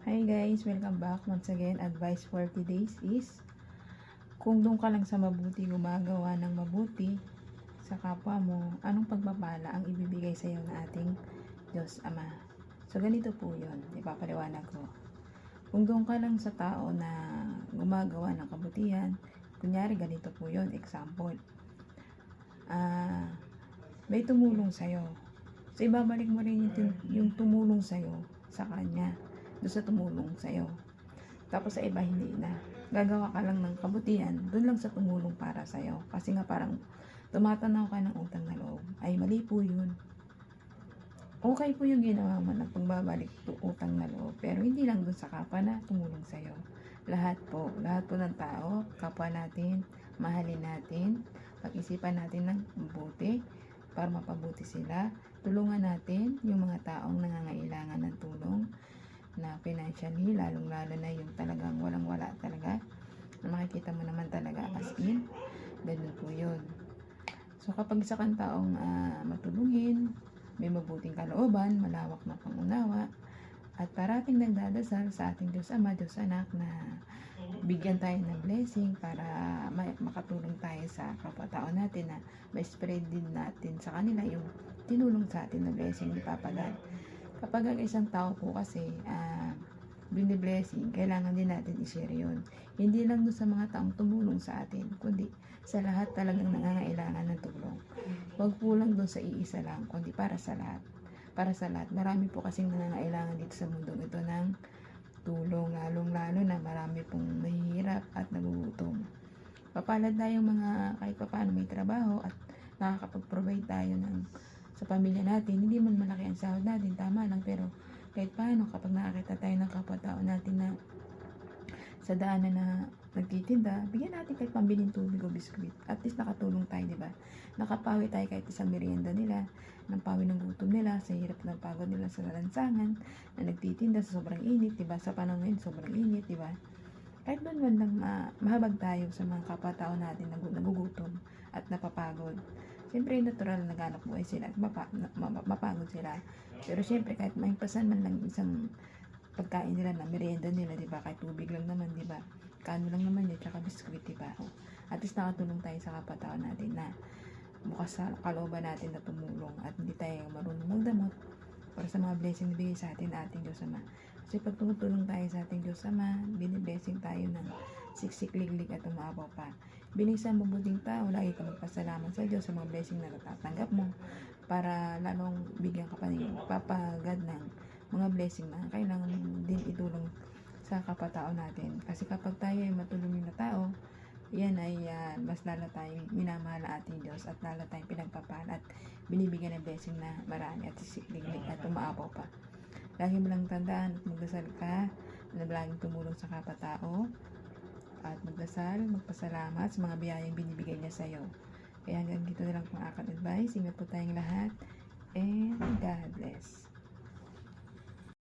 Hi guys, welcome back once again. Advice for today's is kung doon ka lang sa mabuti gumagawa ng mabuti sa kapwa mo, anong pagpapala ang ibibigay sa iyo ng ating Diyos Ama. So ganito po yun, ipapaliwanag ko. Kung doon ka lang sa tao na gumagawa ng kabutihan, kunyari ganito po yun, example, may tumulong sa'yo. So ibabalik mo rin yung tumulong sa'yo sa kanya, doon sa tumulong sa'yo. Tapos sa iba hindi na. Gagawa ka lang ng kabutihan, doon lang sa tumulong para sa'yo. Kasi nga parang tumatanaw ka ng utang na loob. Ay mali po yun. Okay po yung ginawa mo ng pagbabalik utang na loob. Pero hindi lang doon sa kapwa na tumulong sa'yo. Lahat po ng tao, kapwa natin, mahalin natin, pag-isipan natin ng mabuti para mapabuti sila. Tulungan natin yung mga taong nangangailangan ng tulong na financially, lalong-lalo na yung talagang walang-wala talaga. Na makikita mo naman talaga as in. Ganun po yun. So kapag isa kang taong matulungin, may mabuting kalooban, malawak na pangunawa, at parating nagdadasal sa ating Diyos Ama, Diyos Anak na bigyan tayo ng blessing para makatulong tayo sa kapwa-tao natin na ma-spread din natin sa kanila yung tinulong sa atin na blessing ni Papa God. Kapag ang isang tao po kasi bini-blessing, kailangan din natin i-share yun. Hindi lang doon sa mga taong tumulong sa atin, kundi sa lahat talagang nangangailangan ng tulong. Huwag po lang doon sa iisa lang, kundi para sa lahat. Para sa lahat. Marami po kasing nangangailangan dito sa mundong ito ng tulong, lalong-lalo na marami pong mahihirap at nagugutom. Papalad tayong mga kahit paano may trabaho at nakakapag-provide tayo sa pamilya natin. Hindi man malaki ang sahod natin, tama lang, pero kahit paano kapag nakakita tayo ng kapwa-tao natin na sa daanan na nagtitinda, bigyan natin kahit pambiling tubig o biskuit. At least nakatulong tayo, di ba? Nakapawi tayo kahit isang merienda nila, ng pawi ng gutom nila, sa hirap ng pagod nila sa lansangan, na nagtitinda sa sobrang init, di ba? Sa panahon ngayon, sobrang init, di ba? Kahit doon man lang mahabag tayo sa mga kapwa-tao natin na nagugutom at napapagod. Siyempre, natural na naghanap buhay sila at mapagod sila. Pero siyempre, kahit maimpasan man lang isang pagkain nila na merienda nila, di ba? Kahit tubig lang naman, di ba? Kano lang naman yun, tsaka biskuit, di ba? At least nakatulong tayo sa kapwa-tao natin na bukas sa kalooban natin na tumulong at hindi tayo marunong magdamot para sa mga blessing na bigay sa atin ating Diyos Ama. Kasi pag tumutulong tayo sa ating Diyos Ama, biniblessing tayo ng siksik-liglig at umaapaw pa. Bining sa mabuting tao, lagi ka magpasalamat sa Diyos sa mga blessing na natatanggap mo para lalong bigyan ka pa ng papagad ng mga blessing na kailangan din itulong sa kapwa-tao natin. Kasi kapag tayo ay matulungin na tao, yan ay mas lalo tayong minamahal na ating Diyos at lalo tayong pinagpapala at binibigyan ng blessing na marami at sisikliglig at umaapaw pa. Lagi mo lang tandaan at magdasal ka na laging tumulong sa kapwa-tao at magdasal, magpasalamat sa mga biyayang binibigay niya sa iyo. Kaya hanggang dito na lang pang aking advice. Ingat po tayong lahat and God bless.